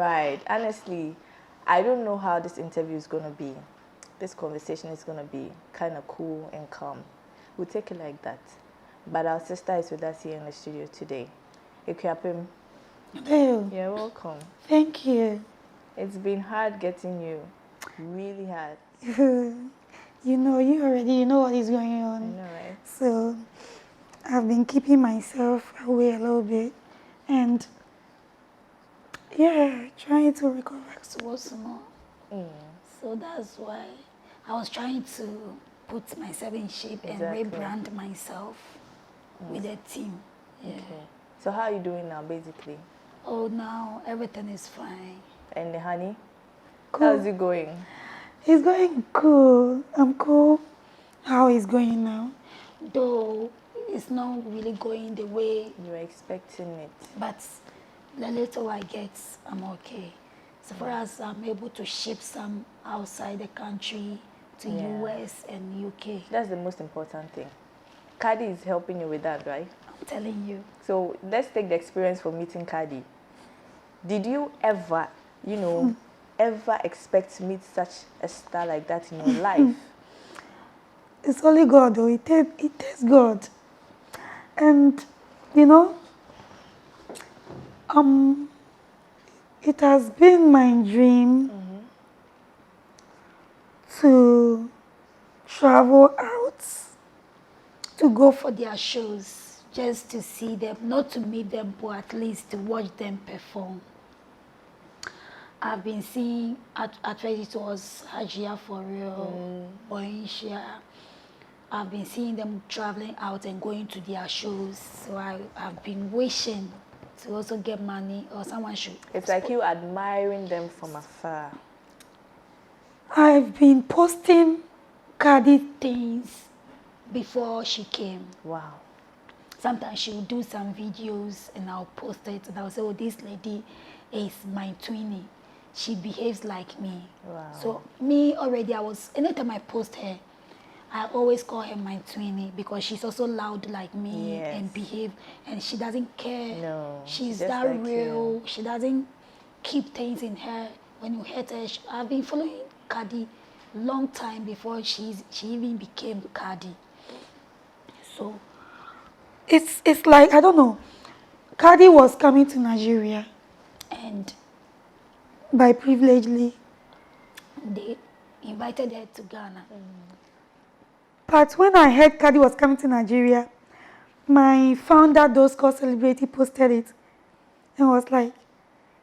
Right. Honestly, I don't know how this interview is going to be. This conversation is going to be kind of cool and calm. We'll take it like that. But our sister is with us here in the studio today. Akuapem. Hello. You're welcome. Thank you. It's been hard getting you. Really hard. You know what is going on. I know, right? So I've been keeping myself away a little bit and trying to recover small. So that's why I was trying to put myself in shape and rebrand myself with a team. Yeah. Okay. So how are you doing now, basically? Oh, now everything is fine. And the honey? Cool. How's it going? It's going cool. I'm cool. How is going now? Though it's not really going the way you were expecting it. But the little I get, I'm okay. So far as I'm able to ship some outside the country to US and UK. That's the most important thing. Cardi is helping you with that, right? I'm telling you. So let's take the experience for meeting Cardi. Did you ever, ever expect to meet such a star like that in your life? It's only God, though. It takes God. And, it has been my dream to travel out, to go for their shows, just to see them, not to meet them, but at least to watch them perform. I've been seeing, at first it was Hajia for real, Boinshia. I've been seeing them traveling out and going to their shows. So I've been wishing to also get money or someone should. It's like you admiring them from afar. I've been posting Cardi things before she came. Wow. Sometimes she will do some videos and I'll post it and I'll say, oh, this lady is my twinnie. She behaves like me. Wow. So me already, anytime I post her, I always call her my twinnie because she's also loud like me and behave, and she doesn't care. No, she's that like real. You. She doesn't keep things in her. When you hate her, I've been following Cardi long time before she even became Cardi. So it's like, I don't know. Cardi was coming to Nigeria, and by privilegely, they invited her to Ghana. But when I heard Cardi was coming to Nigeria, my founder, those called Celebrity, posted it and was like,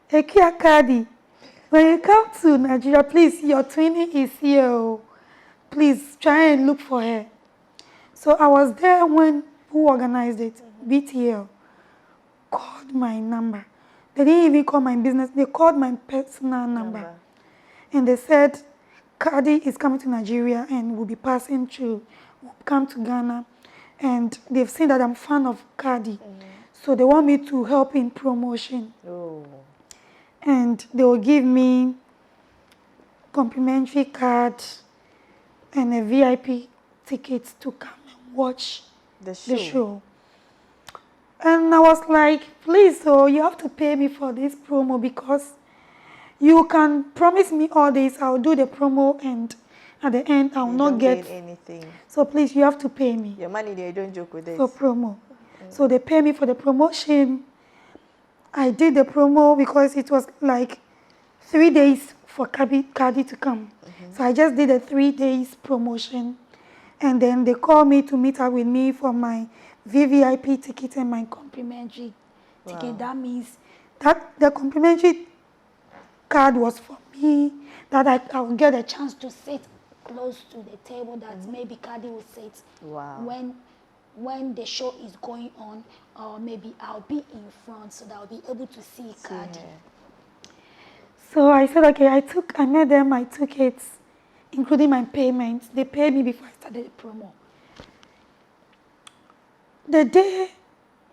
hey, Cardi, when you come to Nigeria, please, your twinnie is here. Please try and look for her. So I was there when who organized it, BTL, called my number. They didn't even call my business, they called my personal number. And they said, Cardi is coming to Nigeria and will be passing through, will come to Ghana. And they've seen that I'm a fan of Cardi. So they want me to help in promotion. Oh. And they will give me complimentary card and a VIP ticket to come and watch the show. And I was like, please, so you have to pay me for this promo because you can promise me all this, I'll do the promo, and at the end, I'll not get anything. So please, you have to pay me. Your money there, don't joke with it. For promo. So they pay me for the promotion. I did the promo because it was like 3 days for Cardi to come. So I just did a 3 days promotion. And then they called me to meet up with me for my VVIP ticket and my complimentary ticket. That means that the complimentary card was for me, that I would get a chance to sit close to the table that maybe Cardi will sit when the show is going on, or maybe I'll be in front so that I'll be able to see Cardi. So I said, okay, I met them, I took it, including my payments. They paid me before I started the promo.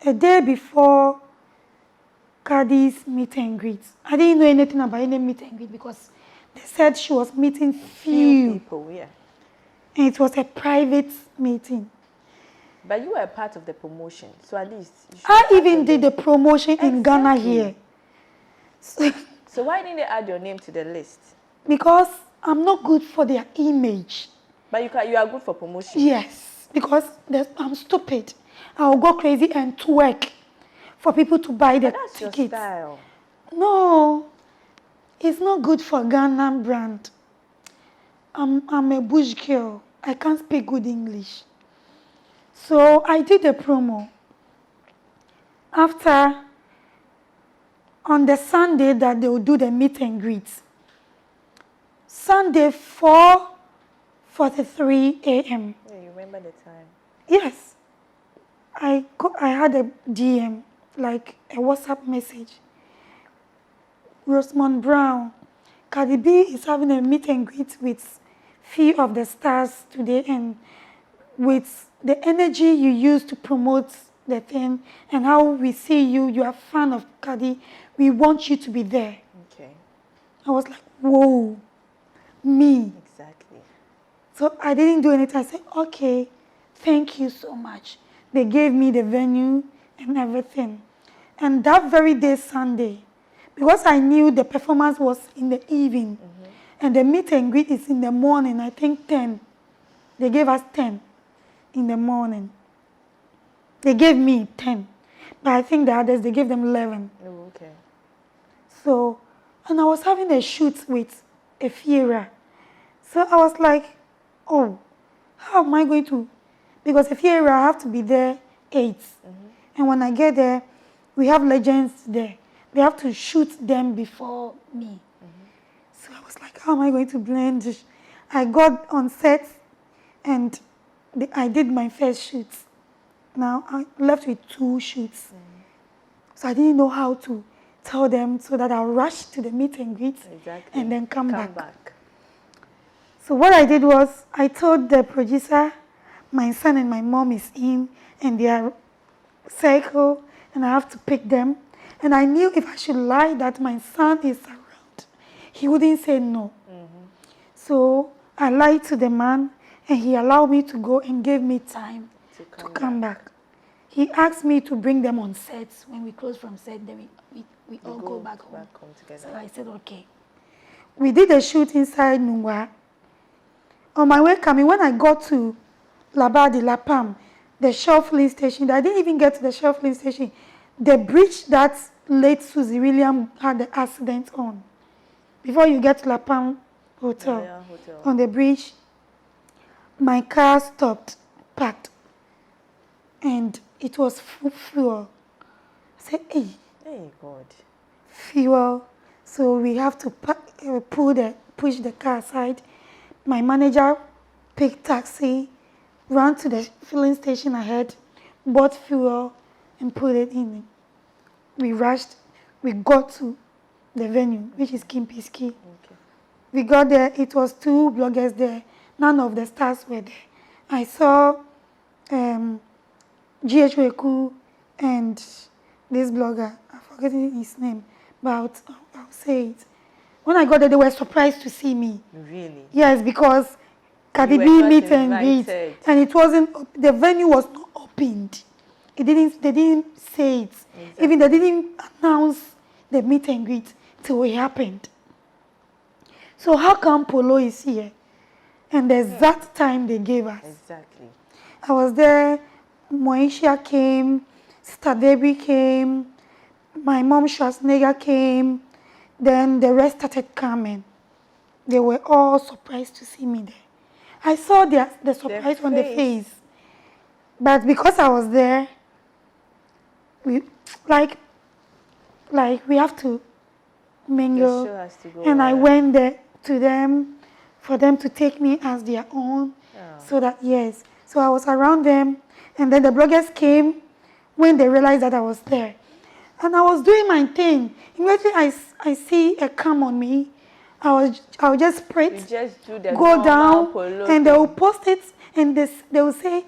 A day before Cardi's meet and greet, I didn't know anything about any meet and greet because they said she was meeting few people, and it was a private meeting. But you were a part of the promotion, so at least... I even did the promotion in Ghana here. So So why didn't they add your name to the list? Because I'm not good for their image. But you are good for promotion. Yes, because I'm stupid. I'll go crazy and twerk for people to buy the That's tickets. your style. No, it's not good for Ghana brand. I'm a bush girl. I can't speak good English. So I did a promo. After, on the Sunday that they will do the meet and greet. Sunday 4:43 a.m. Yeah, you remember the time? Yes. I had a DM, like a WhatsApp message. Rosamond Brown, Cardi B is having a meet and greet with few of the stars today, and with the energy you use to promote the thing and how we see you, you are a fan of Cardi, we want you to be there. Okay. I was like, whoa, me. Exactly. So I didn't do anything. I said, okay, thank you so much. They gave me the venue and everything. And that very day, Sunday, because I knew the performance was in the evening, and the meet and greet is in the morning, I think 10. They gave us 10 in the morning. They gave me 10. But I think the others, they gave them 11. Oh, okay. So, and I was having a shoot with a Fiera. So I was like, oh, how am I going to? Because a Fiera, I have to be there 8. And when I get there, we have legends there. They have to shoot them before me. So I was like, how am I going to blend? I got on set and I did my first shoot. Now I left with 2 shoots. So I didn't know how to tell them so that I'll rush to the meet and greet and then come back. So what I did was I told the producer, my son and my mom is in and they are circle and I have to pick them. And I knew if I should lie that my son is around, he wouldn't say no. So I lied to the man and he allowed me to go and gave me time to come back. He asked me to bring them on set. When we close from set, then we all go back home together. So I said, okay. We did a shoot inside Nungwa. On my way coming, when I got to Labadi, La Pam, the Shell filling station, I didn't even get to the Shell filling station. The bridge that late Susie William had the accident on. Before you get to La Pam Hotel, on the bridge, my car stopped, parked, and it was full fuel. I said, hey, God. Fuel. So we have to push the car aside. My manager picked taxi, ran to the filling station ahead, bought fuel, and put it in. We rushed. We got to the venue, which is Kimpiski. Okay. We got there. It was 2 bloggers there. None of the stars were there. I saw G.H. Weku and this blogger. I'm forgetting his name, but I'll say it. When I got there, they were surprised to see me. Really? Yes, because Cardi B meet and greet, and it wasn't. The venue was not opened. They didn't say it. Exactly. Even they didn't announce the meet and greet till it happened. So how come Polo is here? And the exact time they gave us. Exactly. I was there. Moesha came. Sister Debbie came. My mom Schwarzenegger came. Then the rest started coming. They were all surprised to see me there. I saw the surprise on the face. But because I was there, we we have to mingle. And I went there to them for them to take me as their own. So that, yes. So I was around them. And then the bloggers came when they realized that I was there. And I was doing my thing. Immediately I see a cam on me. I will just spray it, go down, and they will post it, and they will say,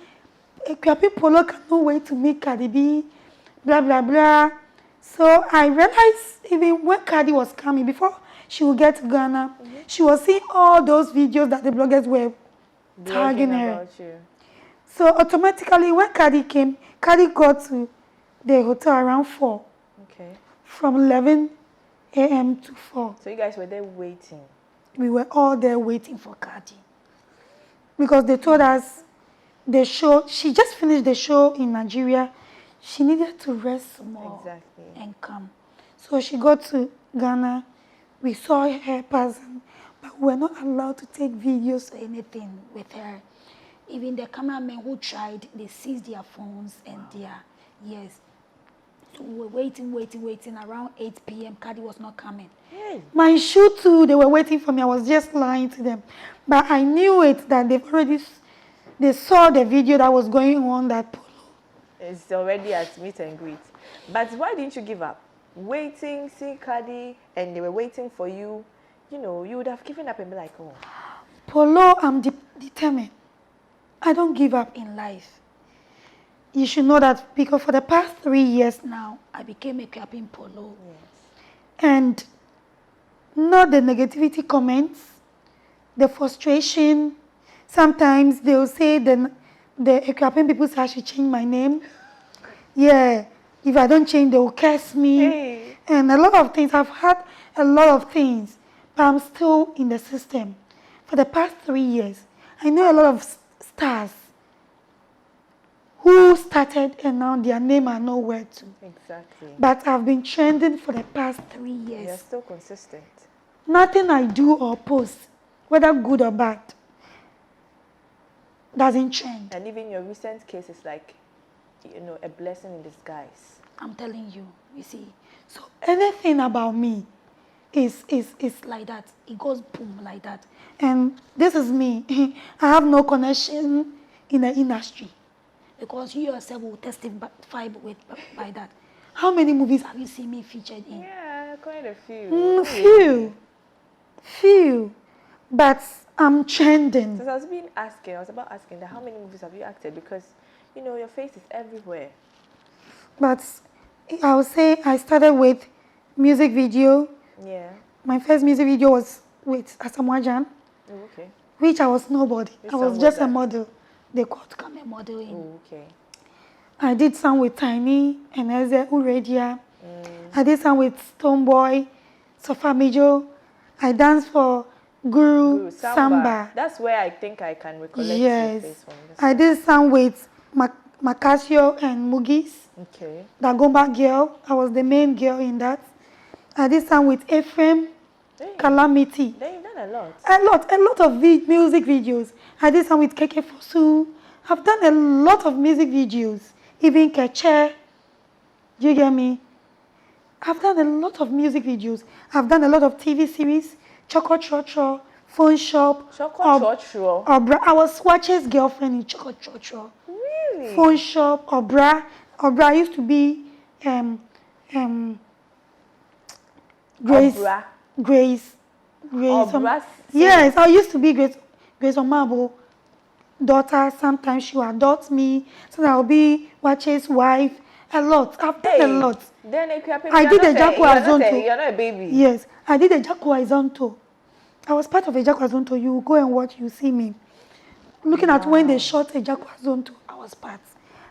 Akuapem Poloo cannot wait to meet Cardi B, blah, blah, blah. So I realized even when Cardi was coming, before she would get to Ghana, she was seeing all those videos that the bloggers were tagging her. So automatically when Cardi came, Cardi got to the hotel around 4. Okay. From 11 a.m. to 4. So you guys were there waiting? We were all there waiting for Cardi. Because they told us the show, she just finished the show in Nigeria. She needed to rest more and come. So she got to Ghana. We saw her passing, but we were not allowed to take videos or anything with her. Even the cameramen who tried, they seized their phones and yes. So we were waiting. Around 8 p.m., Cardi was not coming. Hey. My shoe too, they were waiting for me. I was just lying to them. But I knew it that they saw the video that was going on that Poloo. It's already at meet and greet. But why didn't you give up? Waiting, seeing Cardi, and they were waiting for you. You know, you would have given up and be like, oh. Poloo, I'm determined. I don't give up in life. You should know that because for the past 3 years now, I became Akuapem Poloo. Yes. And not the negativity comments, the frustration. Sometimes they will say the Akuapem people say I should change my name. Yeah, if I don't change, they will curse me. Hey. And a lot of things. I've had a lot of things, but I'm still in the system. For the past 3 years, I know a lot of stars who started and now their name are nowhere to. Exactly. But I've been trending for the past 3 years. You're still consistent. Nothing I do or post, whether good or bad, doesn't trend. And even your recent case is like, you know, a blessing in disguise. I'm telling you, you see. So anything about me is like that. It goes boom like that. And this is me. I have no connection in the industry. Because you yourself will testify by that. How many movies have you seen me featured in? Yeah, quite a few. Few. But I'm trending. Since I was about asking that how many movies have you acted? Because, you know, your face is everywhere. But I would say I started with music video. Yeah. My first music video was with Asamoah. Oh, okay. Which I was nobody. Which I was just a model. They called come a model in. Oh, okay. I did some with Tiny and Eze Uradia. I did some with Stoneboy, Sofa Mijo. I danced for Guru Samba. That's where I think I can recollect your face from. I did some with Macasio and Mugis. Okay. Dagomba Girl. I was the main girl in that. I did some with Ephraim, Calamity. Then you've done a lot. A lot of music videos. I did some with Keke Fosu. I've done a lot of music videos. Even Keche. Do you get me? I've done a lot of music videos. I've done a lot of TV series. Choco Chocho, Phone Shop. Choco Chocho? I was Swatch's girlfriend in Choco Chocho. Really? Phone Shop, Obra. Obra used to be Grace. Obra. Grace. Yes, I used to be Grace Omabo daughter. Sometimes she will adopt me. So I'll be Wache's wife. A lot. I've done a lot. Then I did a Jaco Azonto. You're not a baby. Yes, I did a Jaco Azonto. I was part of a Jaco Azonto. You go and watch, you see me. Looking at when they shot a Jaco Azonto, I was part.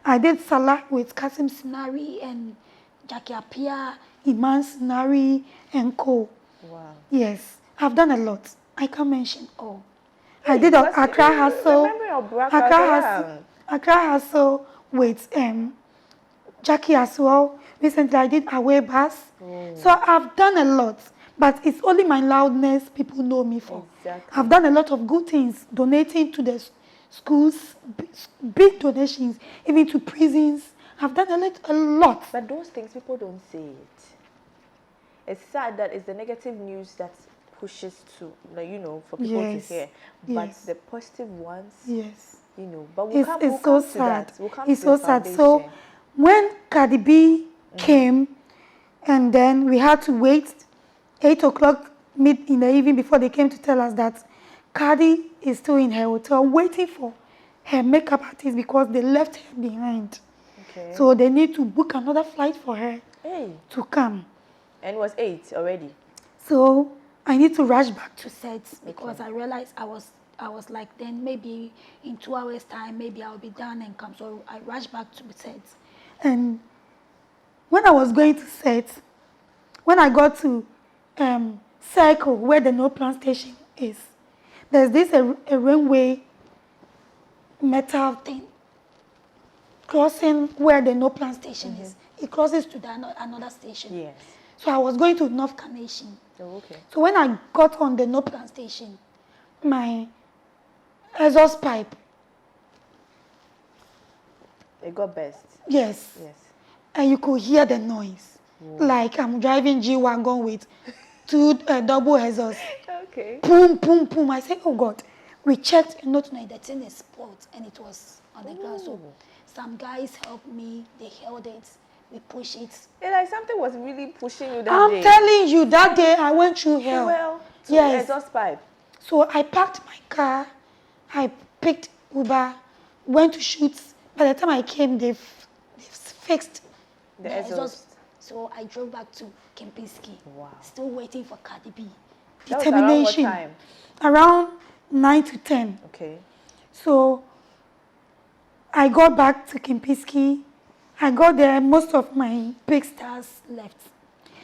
I did Salah with Kasim Sinari and Jackie Apia, Iman Sinari, and Co. Wow. Yes, I've done a lot. I can't mention all. I did Accra Hustle. Accra Hustle with Jackie as well. Recently, I did Away Bus. So I've done a lot. But it's only my loudness people know me for. Exactly. I've done a lot of good things, donating to the schools, big donations, even to prisons. I've done a lot. But those things, people don't say it. It's sad that it's the negative news that pushes to, you know, for people to hear. But the positive ones, you know. But we'll come so sad. It's so sad. So when Cardi B came, and then we had to wait 8 o'clock in the evening before they came to tell us that Cardi is still in her hotel waiting for her makeup artist because they left her behind. Okay. So they need to book another flight for her to come. And it was 8 already. So I need to rush back to sets because I realized I was like, then maybe in 2 hours time, maybe I'll be done and come. So I rushed back to sets. And when I was going to set, when I got to circle where the no plan station is. There's this a railway metal thing crossing where the no plan station is. It crosses to another station. Yes. So I was going to North Carnation. Oh, okay. So when I got on the no plan station, my exhaust pipe. It got burst. Yes. Yes. And you could hear the noise. Whoa. Like I'm driving G-Wagon with two double exhausts. Okay. Boom, boom, boom. I said, oh God. We checked and not knowing the thing is spot and it was on the ground. So some guys helped me. They held it. We pushed it. Yeah, like something was really pushing you that day. I'm telling you, that day I went through hell. Well, yes. Exhaust pipe. So I parked my car. I picked Uber, went to shoot. By the time I came, they've fixed the exhaust. So I drove back to Kempinski. Wow. Still waiting for Cardi B. Determination. That was around what time? Around 9 to 10. Okay. So I got back to Kempinski. I got there, most of my big stars left.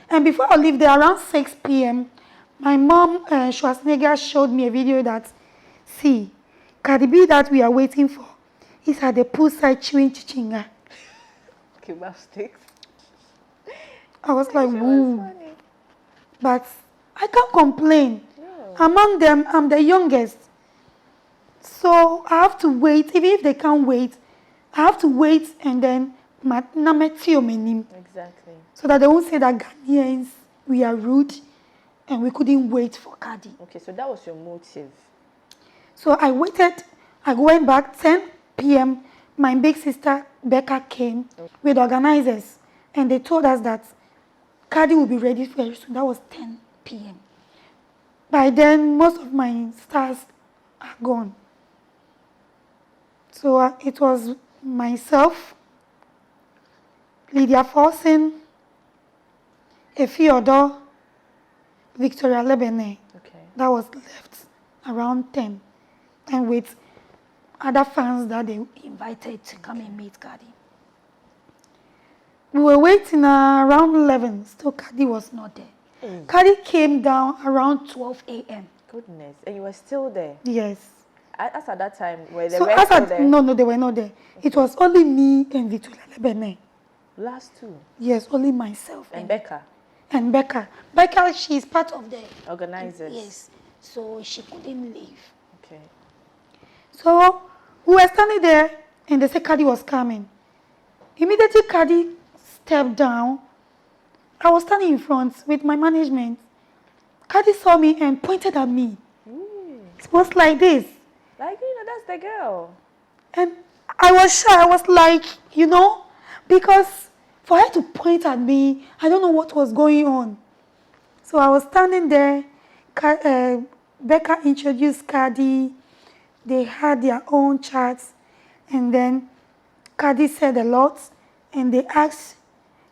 And before I leave there, around 6 p.m., my mom, Schwarzenegger, showed me a video that, see, Cardi B that we are waiting for is at the poolside chewing chichinga. Kebab sticks. I was like, woo. But I can't complain. No. Among them, I'm the youngest. So I have to wait. Even if they can't wait, I have to wait and then exactly. So that they won't say that Ghanaians, we are rude and we couldn't wait for Cardi. Okay, so that was your motive. So I waited. I went back 10 p.m. My big sister Becca came with organizers and they told us that Cardi will be ready very soon. That was 10 p.m. By then, most of my stars are gone. So it was myself, Lydia Forsen, Efiodo, Victoria Lebene. Okay. That was left around 10. And with other fans that they invited to come and meet Cardi. We were waiting around 11. Still, Cardi was not there. Cardi came down around 12 a.m. Goodness. And you were still there? Yes. As at that time, were the rest still there? No, they were not there. Okay. It was only me and Victoria Lebene. Last two? Yes, only myself. And Becca? And Becca. Becca, she's part of the organizers. Yes. So she couldn't leave. Okay. So we were standing there and they said Cardi was coming. Immediately Cardi stepped down. I was standing in front with my management. Cardi saw me and pointed at me. It was like this. Like, that's the girl. And I was shy. I was like, because for her to point at me, I don't know what was going on. So I was standing there. Becca introduced Cardi. They had their own chats. And then Cardi said a lot. And they asked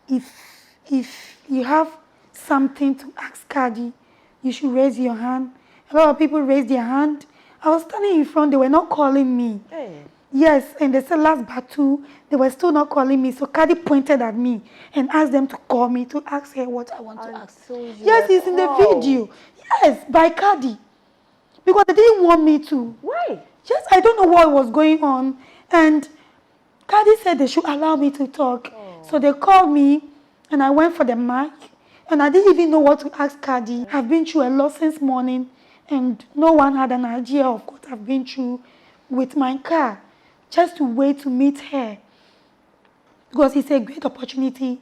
if you have something to ask Cardi, you should raise your hand. A lot of people raised their hand. I was standing in front. They were not calling me. Hey. Yes, and they said last battle, they were still not calling me. So Cardi pointed at me and asked them to call me to ask her what I want to ask. So yes, it's in the video. Yes, by Cardi. Because they didn't want me to. Why? Yes, I don't know what was going on. And Cardi said they should allow me to talk. Oh. So they called me and I went for the mic. And I didn't even know what to ask Cardi. I've been through a lot since morning. And no one had an idea of what I've been through with my car. Just to wait to meet her. Because it's a great opportunity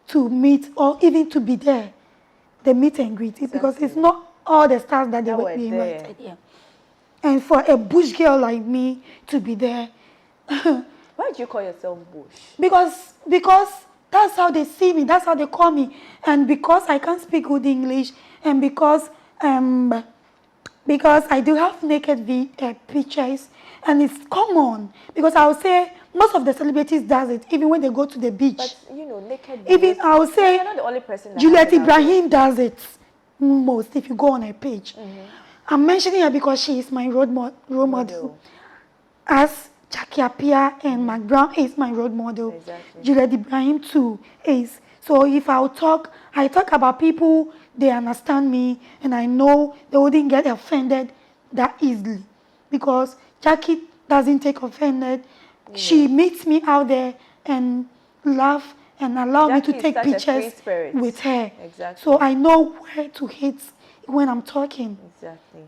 to meet or even to be there. The meet and greet. Exactly. Because it's not all the stars that they were invited. Yeah. And for a bush girl like me to be there. Why do you call yourself bush? Because that's how they see me. That's how they call me. And because I can't speak good English. And because I do have naked pictures. And it's common. Because I would say most of the celebrities does it, even when they go to the beach. But, naked even I would say you're not the only person that Juliet Ibrahim does it most if you go on her page. I'm mentioning her because she is my role model. As Jackie Appiah and Mac Brown is my role model. Exactly. Juliet Ibrahim too is. So if I talk about people, they understand me, and I know they wouldn't get offended that easily. Because Jackie doesn't take offended. She meets me out there and laugh and allow me to take pictures with her. Exactly. So I know where to hit when I'm talking. Exactly.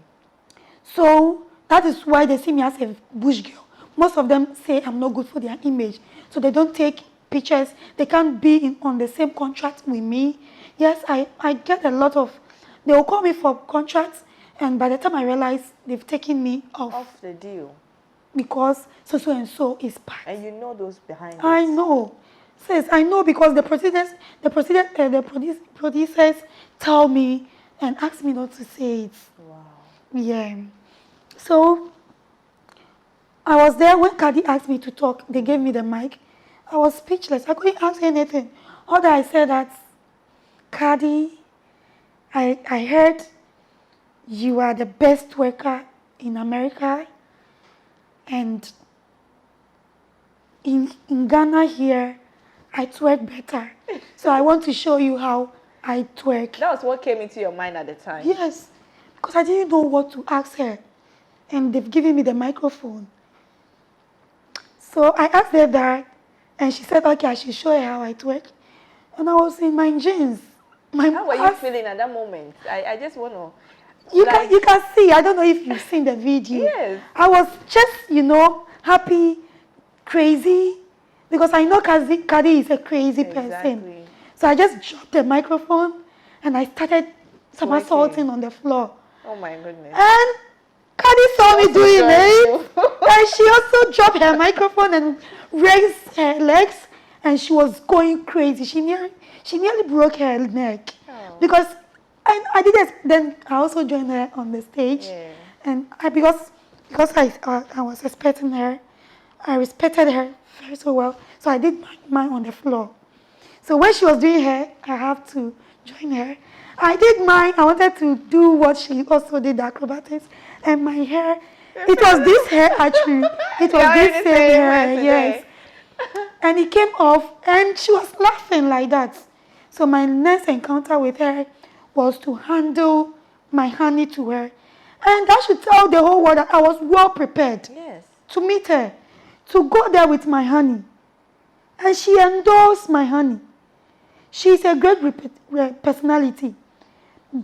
So that is why they see me as a bush girl. Most of them say I'm not good for their image. So they don't take pictures. They can't be on the same contract with me. Yes, I get a lot of, they will call me for contracts, and by the time I realize they've taken me off the deal. Because so and so is part. And you know those behind it. I know. Says I know because the producers tell me and ask me not to say it. Wow. Yeah. So I was there when Cardi asked me to talk. They gave me the mic. I was speechless. I couldn't answer anything. All that I said that, Cardi, I heard you are the best worker in America, and in Ghana here, I twerk better. So I want to show you how I twerk. That was what came into your mind at the time? Yes, because I didn't know what to ask her. And they've given me the microphone. So I asked her that, and she said, okay, I should show her how I twerk. And I was in my jeans. How were you feeling at that moment? I just want to... You can see, I don't know if you've seen the video. Yes. I was just, happy, crazy, because I know Cardi is a crazy person. So I just dropped the microphone and I started somersaulting on the floor. Oh my goodness. And Cardi saw me doing it. And she also dropped her microphone and raised her legs, and she was going crazy. She nearly broke her neck. Oh. Because I did it. Then I also joined her on the stage. Yeah. And because I was expecting her, I respected her very so well. So I did mine on the floor. So when she was doing her, I have to join her. I did mine. I wanted to do what she also did, the acrobatics. And my hair, it was this hair actually. It was this same hair, yes. And it came off, and she was laughing like that. So my next encounter with her was to handle my honey to her. And that should tell the whole world that I was well prepared to meet her, to go there with my honey. And she endorsed my honey. She's a great personality.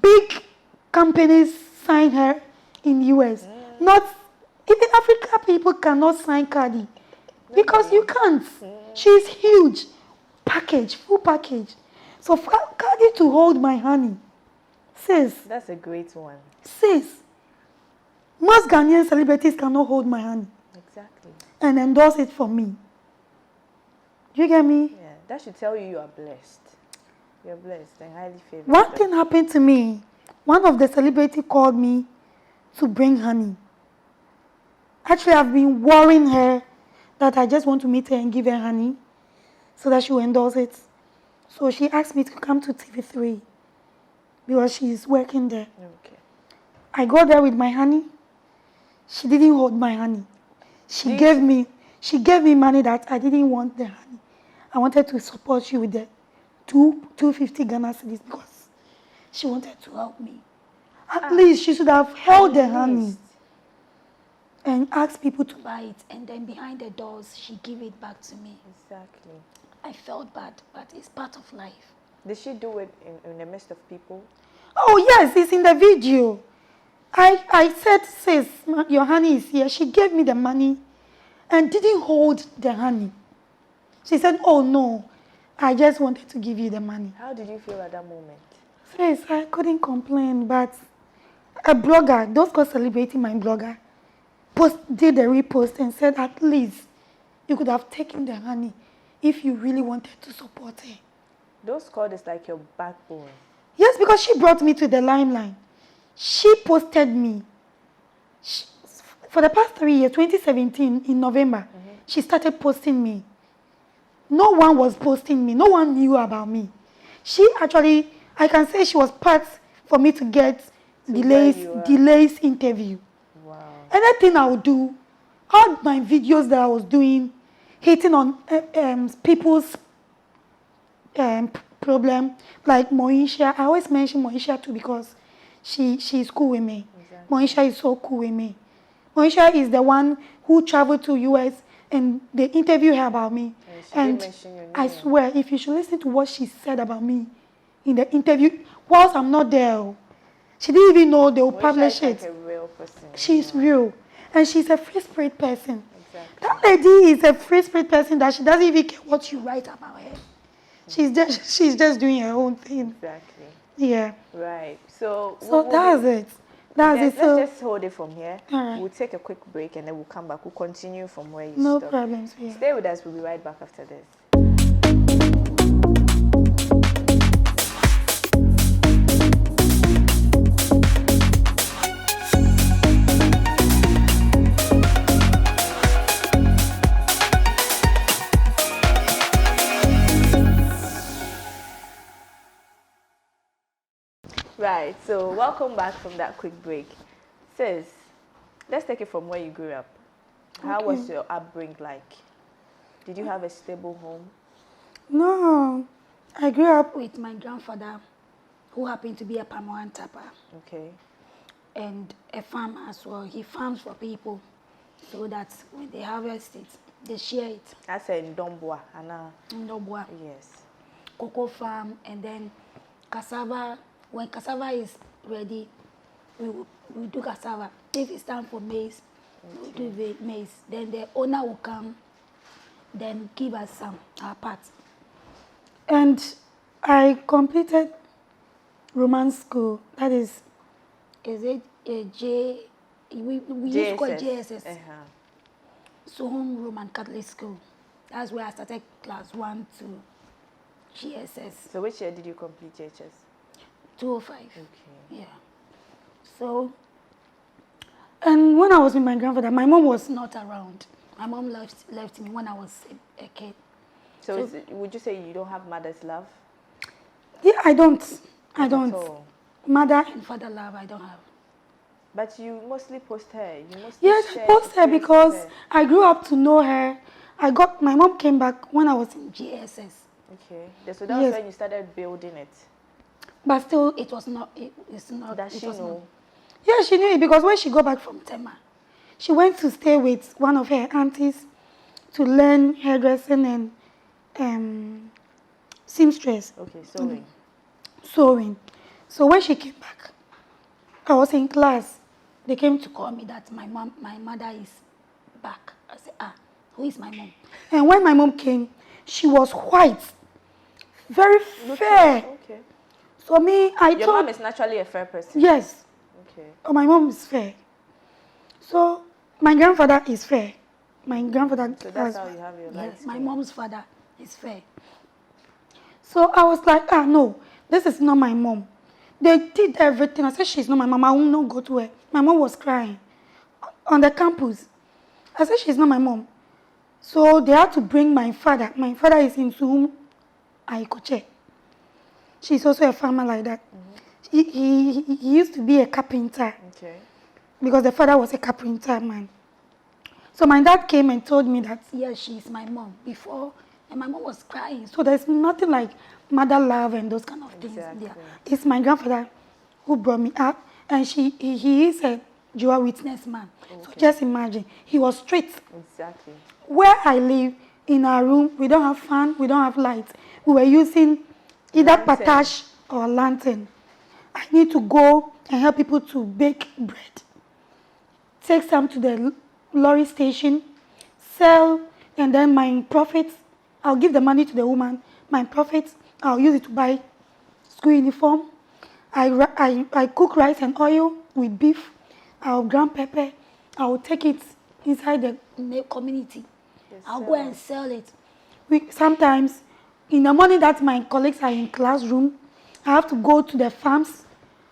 Big companies sign her in US. Not even Africa people cannot sign Cardi because you can't. She's huge. Full package. So for Cardi to hold my honey, sis. That's a great one. Sis. Most Ghanaian celebrities cannot hold my honey. Exactly. And endorse it for me. You get me? Yeah, that should tell you are blessed. You're blessed and highly favored. One thing happened to me. One of the celebrities called me to bring honey. Actually, I've been worrying her that I just want to meet her and give her honey so that she will endorse it. So she asked me to come to TV3 because she's working there. Okay. I go there with my honey. She didn't hold my honey. She gave me money that I didn't want the honey. I wanted to support you with the 250 Ghana cedis because she wanted to help me. At least she should have held the honey and asked people to buy it. And then behind the doors, she gave it back to me. Exactly. I felt bad, but it's part of life. Did she do it in the midst of people? Oh, yes, it's in the video. I said, sis, your honey is here. She gave me the money and didn't hold the honey. She said, oh, no, I just wanted to give you the money. How did you feel at that moment? Sis, I couldn't complain, but a blogger, those guys celebrating my blogger, did a repost and said, at least you could have taken the honey if you really wanted to support her. Those called is like your backbone. Yes, because she brought me to the limelight. She posted me. For the past 3 years, 2017, in November, she started posting me. No one was posting me. No one knew about me. She actually, I can say she was part for me to get delays interview. Wow. Anything I would do, all my videos that I was doing, hitting on people's problem. Like Moisha, I always mention Moisha too because she's cool with me. Exactly. Moisha is so cool with me. Moisha is the one who traveled to US and they interviewed her about me. And she did mention your name. I swear, if you should listen to what she said about me in the interview, whilst I'm not there, she didn't even know they will Moisha publish is it. like a real person. She's real. And she's a free spirit person. Exactly. That lady is a free spirit person that she doesn't even care what you write about her. She's just doing her own thing. Exactly. Yeah. Right. So That's it. That's it. So let's just hold it from here. All right. We'll take a quick break and then we'll come back. We'll continue from where you no stopped. problems. Yeah. Stay with us. We'll be right back after this. Right, so welcome back from that quick break. Sis, let's take it from where you grew up. How was your upbringing like? Did you have a stable home? No, I grew up With my grandfather, who happened to be a Pamoan Tapa, Okay. and a farmer as well. He farms for people so that when they harvest it, they share it. I said in Domboa, Anna. Ndobwa, Yes. cocoa farm, and then cassava. When cassava is ready, we do cassava. If it's time for maize, we do maize. Then the owner will come, then give us our part. and I completed Roman school. That is Is it a J? We used to call it JSS. Sohom Roman Catholic School. That's where I started class 1 to GSS. So which year did you complete JHS? 205. Okay. Yeah. So and when I was with my grandfather, my mom was not around. My mom left me when I was a kid. So would you say you don't have mother's love? yeah, I don't. Not at all. Mother. And father love I don't have. But you mostly post her. You mostly Yes, I share post her experience with because her. I grew up to know her. My mom came back when I was in, GSS. Okay. So that was Yes. when you started building it. but still, It was not. It's not. Does it she was not. know? yeah, she knew it because when she got back from Tema, she went to stay with one of her aunties to learn hairdressing and seamstress, Okay, sewing. sewing. So when she came back, I was in class. They came to Call me that my mother is back. I said, who is my mom? and when my mom came, she was white, very fair. Okay. So me, I Your thought, mom is naturally a fair person. yes, Okay. oh, my mom is fair. So my grandfather is fair. My grandfather So that's has. how you have your life. Yes, my mom's father is fair. So I was like, no, this is not my mom. They did everything. I said, she's not my mom. I will not go to her. My mom was crying on the campus. I said, she's not my mom. So they had to bring my father. My father is in Suhum Aikoche. She's also a farmer like that. He used to be a carpenter Okay. because the father was a carpenter man. So my dad came and told me that, Yes, she's my mom. Before, and my mom was crying. So so there's nothing like mother love and those kind of things. Exactly. Yeah. It's my grandfather who brought me up, and he is a Jehovah's Witness man. So just imagine, he was straight. Exactly. Where I live, in our room, we don't have fan, we don't have lights. We were using either Lantern. patash or lantern. I need to go and help people to bake bread. Take some to the lorry station, sell, and then my profits, I'll give the money to the woman. My profits, I'll use it to buy school uniform. I cook rice and oil with beef. I'll grind pepper. I'll take it inside the community. Yes, I'll sir. go and sell it. Sometimes, in the morning that my colleagues are in classroom, I have to go to the farms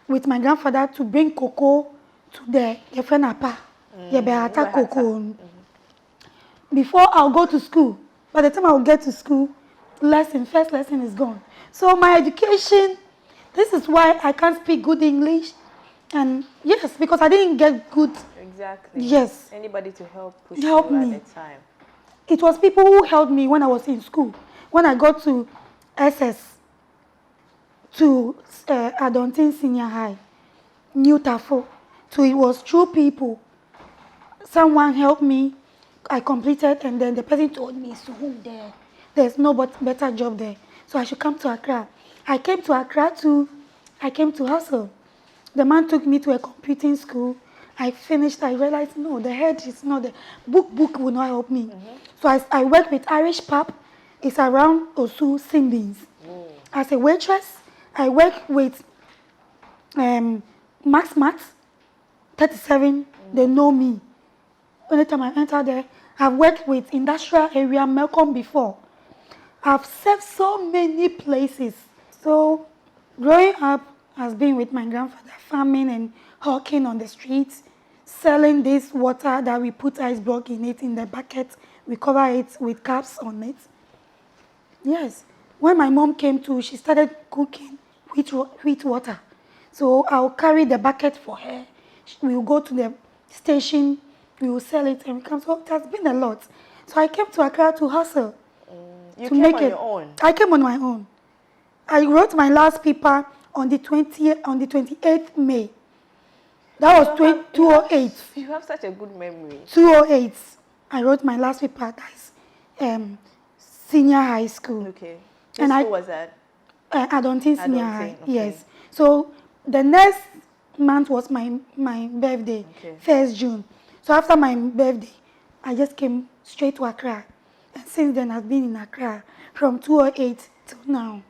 with my grandfather to bring cocoa to the friend Apa. Ubehata. Cocoa. Before I'll go to school. By the time I'll get to school, first lesson is gone. So my education, this is why I can't speak good English. And yes, because I didn't get good. Exactly. Yes. Anybody to help push Help you me. at the time. It was people who helped me when I was in school. When I got to SS, to Adontin Senior High, New Tafo. So it was through people. Someone helped me. I completed, and then the person told me, so there's no better job there. So I should come to Accra. I came to Accra I came to hustle. The man took me to a computing school. I finished. I realized, no, the head is not the book will not help me. So I work with Irish Pub. It's around Osu Simbins. As a waitress, I work with Max Max 37. They know me. Anytime I enter there, I've worked with industrial area Melcom before. I've served so many places. So growing up has been with my grandfather, farming and hawking on the streets, selling this water that we put ice block in it in the bucket. We cover it with caps on it. Yes. When my mom came to, she started cooking wheat water. So I'll carry the bucket for her. We will go to the station, we will sell it, and we come. So it has been a lot. So I came to Accra to hustle. You came on your own? I came on my own. I wrote my last paper on the 28th May. That was 208. You have such a good memory. 208. I wrote my last paper. That's senior high school. Okay. Which school was that? Adontin Senior High. Okay. Yes. So the next month was my birthday, 1st June. So after my birthday, I just came straight to Accra. And since then, I've been in Accra from 208 till now.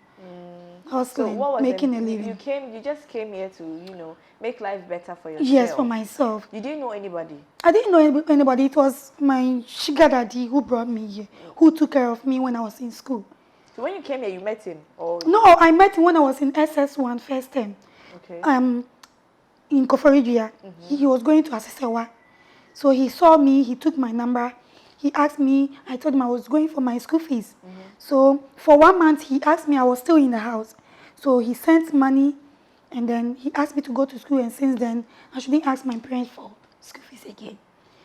Hustling, so making a living. You just came here to, make life better for yourself. Yes, for myself. You didn't know anybody? I didn't know anybody. It was my sugar daddy who brought me here, who took care of me when I was in school. So when you came here, you met him? Or? No, I met him when I was in SS1 first term. Okay. In Koforidua. He was going to Asisewa. So he saw me, he took my number. He asked me, I told him I was going for my school fees. So for 1 month, he asked me, I was still in the house. So he sent money, and then he asked me to go to school, and since then, I shouldn't ask my parents for school fees again.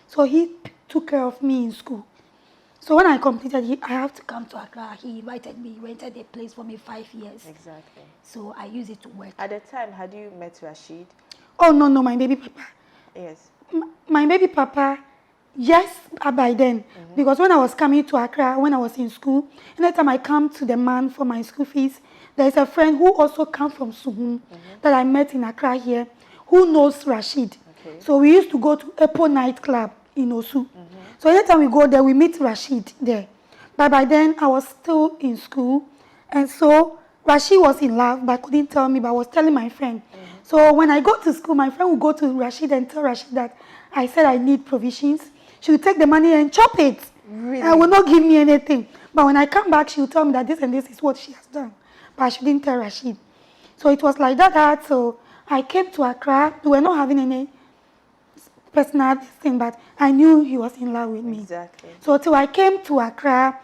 So he took care of me in school. So when I completed, I have to come to Accra. He invited me, rented a place for me 5 years. Exactly. So I used it to work. At the time, had you met Rashid? Oh, no, my baby papa. Yes. My baby papa, yes, by then. Because when I was coming to Accra, when I was in school, anytime I come to the man for my school fees, there's a friend who also comes from Suhum that I met in Accra here, who knows Rashid. Okay. So we used to go to Epo nightclub in Osu. So anytime we go there, we meet Rashid there. But by then, I was still in school. And so Rashid was in love, but couldn't tell me, but I was telling my friend. So when I go to school, my friend would go to Rashid and tell Rashid that I said I need provisions. She would take the money and chop it. Really? And would not give me anything. But when I come back, she would tell me that this and this is what she has done. But she didn't tell Rashid. So it was like that. So I came to Accra. We were not having any personal thing, but I knew he was in love with me. Exactly. So till I came to Accra,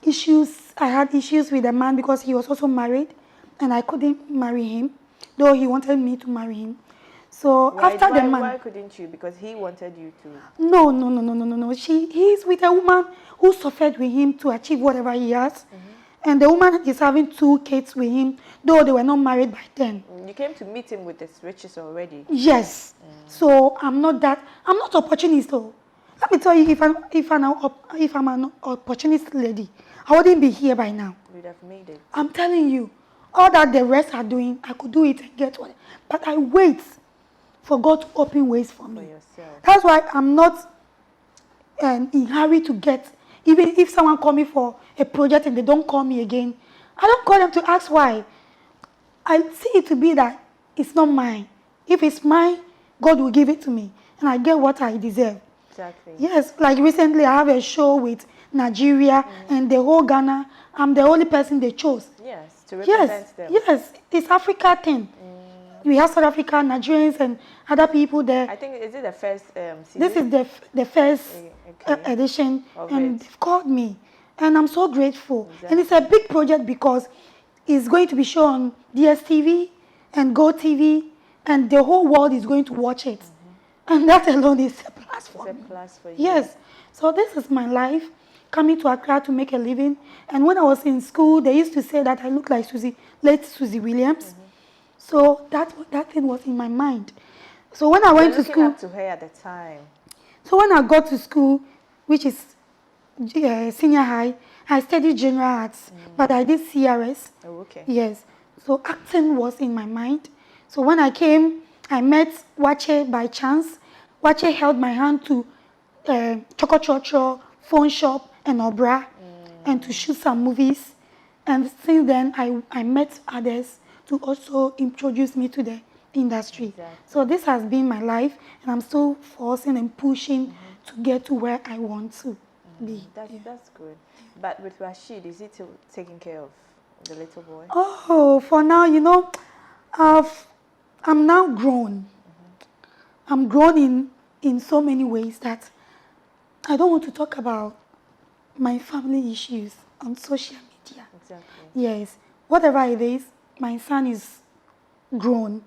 I had issues with the man because he was also married, and I couldn't marry him, though he wanted me to marry him. So Why couldn't you? Because he wanted you to. No. He's with a woman who suffered with him to achieve whatever he has. And the woman is having 2 kids with him, though they were not married by then. You came to meet him with his riches already. Yes. So I'm not opportunist though. Let me tell you, if I'm an opportunist lady, I wouldn't be here by now. You'd have made it. I'm telling you, all that the rest are doing, I could do it and get one. But I wait for God to open ways for me. For yourself. That's why I'm not in hurry to get. Even if someone call me for a project and they don't call me again, I don't call them to ask why. I see it to be that it's not mine. If it's mine, God will give it to me, and I get what I deserve. Exactly. Yes, like recently I have a show with Nigeria and the whole Ghana. I'm the only person they chose. Yes, to represent them. Yes, it's Africa thing. We have South Africa, Nigerians, and other people there. I think, is it the first season? This is the first edition, and they've called me. And I'm so grateful. Exactly. And it's a big project because it's going to be shown on DSTV and GoTV, and the whole world is going to watch it. And that alone is a plus for me. It's a plus for you. Yes. So this is my life. coming to Accra to make a living. And when I was in school, they used to say that I looked like late Susie Williams. So that thing was in my mind. So when I went to school, up to her at the time. So when I got to school, which is senior high, I studied general arts, but I did CRS. Oh, okay. Yes. So acting was in my mind. So when I came, I met Wache by chance. Wache held my hand to Choco Chocho, Phone Shop, and Obra, and to shoot some movies. And since then, I met others to also introduce me to the industry. Exactly. So this has been my life, and I'm still forcing and pushing to get to where I want to be. That's good. But with Rashid, is he still taking care of the little boy? Oh, for now, I'm now grown. I'm grown in so many ways that I don't want to talk about my family issues on social media. Exactly. Yes. Whatever it is, my son is grown.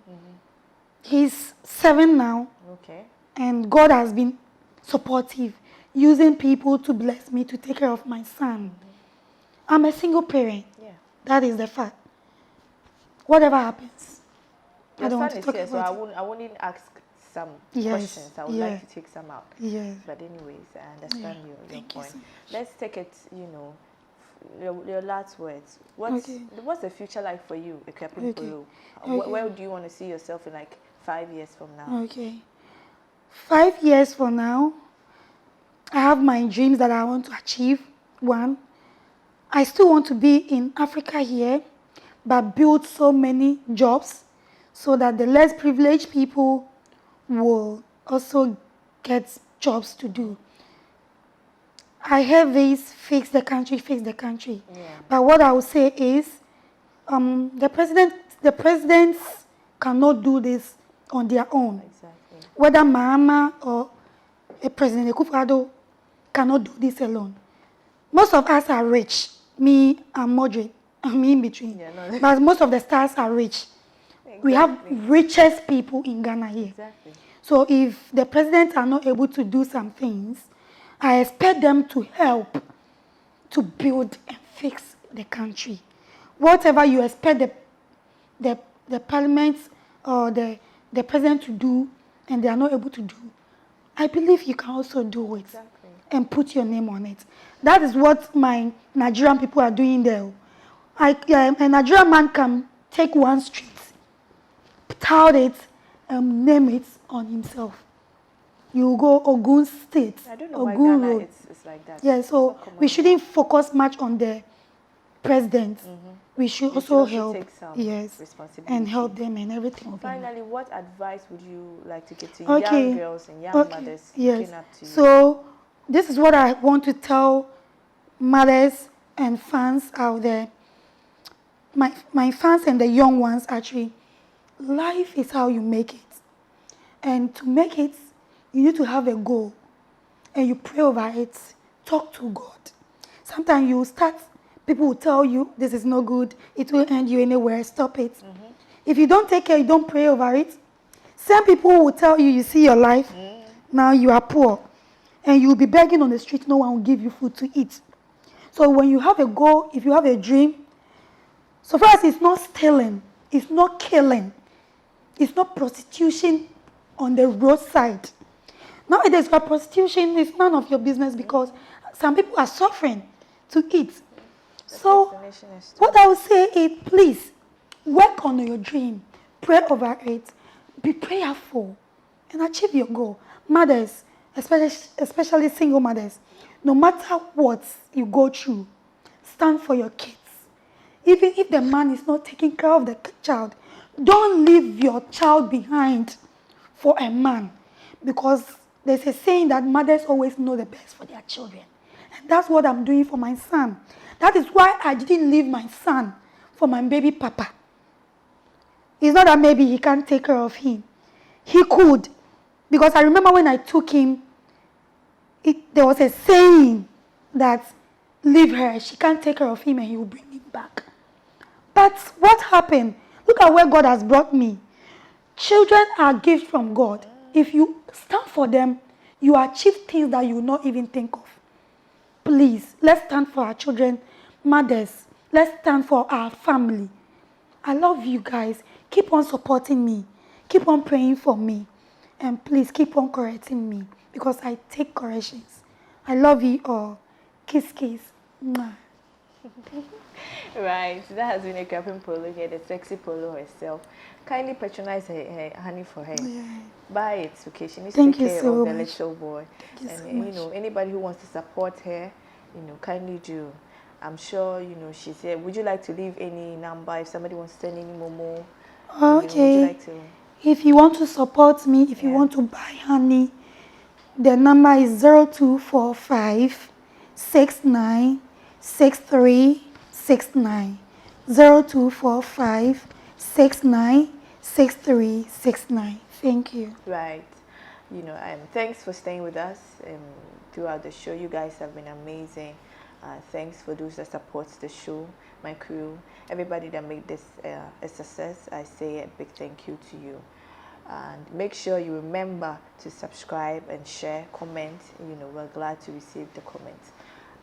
He's 7 now. Okay. And God has been supportive, using people to bless me to take care of my son. I'm a single parent. Yeah. That is the fact. Whatever happens, Your I don't want son to is talk here, so about I wouldn't ask some Yes, questions. I would yeah. like to take some out. Yes. But anyways, I understand your Thank you point. so much. Let's take it, your last words. What's the future like for you, Akuapem Poloo? Where do you want to see yourself in like 5 years from now? Okay. 5 years from now, I have my dreams that I want to achieve. One, I still want to be in Africa here, but build so many jobs so that the less privileged people will also get jobs to do. I have this fix the country. Yeah. But what I would say is, the presidents cannot do this on their own. Exactly. Whether Mahama or President Akufo-Addo cannot do this alone. Most of us are rich. Me, I'm moderate. I'm in between. Yeah, no. But most of the stars are rich. Exactly. We have richest people in Ghana here. Exactly. So if the presidents are not able to do some things, I expect them to help to build and fix the country. Whatever you expect the parliament or the president to do and they are not able to do, I believe you can also do it. Exactly. And put your name on it. That is what my Nigerian people are doing there. A Nigerian man can take one street, tout it, and name it on himself. You go Ogun State, I don't know why Ogun Ghana Road. it's like that. Yeah, so we shouldn't focus much on the president. We should also help, take some responsibility and help them and everything. Finally, what advice would you like to give to Okay. young girls and young mothers looking up to you? So this is what I want to tell mothers and fans out there. My fans and the young ones, actually, life is how you make it. And to make it, you need to have a goal. And you pray over it. Talk to God. Sometimes you start, people will tell you, this is no good. It will end you anywhere. Stop it. If you don't take care, you don't pray over it. Some people will tell you, you see your life, now you are poor. And you'll be begging on the street, no one will give you food to eat. So when you have a goal, if you have a dream, so far as it's not stealing, it's not killing, it's not prostitution on the roadside. Nowadays, for prostitution is none of your business because some people are suffering to eat. So what I would say is, please, work on your dream, pray over it, be prayerful, and achieve your goal. Mothers, especially single mothers, no matter what you go through, stand for your kids. Even if the man is not taking care of the child, don't leave your child behind for a man. Because there's a saying that mothers always know the best for their children. And that's what I'm doing for my son. That is why I didn't leave my son for my baby papa. It's not that maybe he can't take care of him. He could. Because I remember when I took him, there was a saying that, leave her, she can't take care of him and he will bring him back. But what happened? Look at where God has brought me. Children are gifts from God. If you stand for them, you achieve things that you will not even think of. Please, let's stand for our children, mothers. Let's stand for our family. I love you guys. Keep on supporting me. Keep on praying for me. And please keep on correcting me because I take corrections. I love you all. Kiss, kiss. Mwah. Right, that has been Akuapem Poloo here, the sexy Poloo herself. Kindly patronize her honey for her. Yeah. Buy it, okay? She needs Thank to you take care so of the much. little boy. Thank you And so you much. know, anybody who wants to support her, you know, kindly do. I'm sure, you know, she's here. Would you like to leave any number if somebody wants to send any momo? You know, would you Okay. like to? If you want to support me, if you want to buy honey, the number is 0245 69 6369. 0245 69 6369. Thank you. Right. You know, thanks for staying with us throughout the show. You guys have been amazing. Thanks for those that support the show, my crew, everybody that made this a success. I say a big thank you to you. And make sure you remember to subscribe and share, comment. You know, we're glad to receive the comments.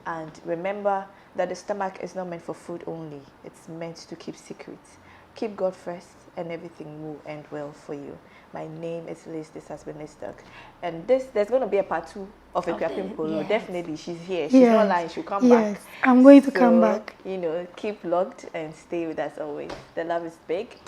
And remember that the stomach is not meant for food only. It's meant to keep secrets. Keep God first and everything will end well for you. My name is Liz. This has been Liz Talk. And there's going to be a part 2 of Akuapem Poloo. Yes. Definitely, she's here. She's not lying. She'll come back. Yes, I'm going to come back. You know, keep logged and stay with us always. The love is big.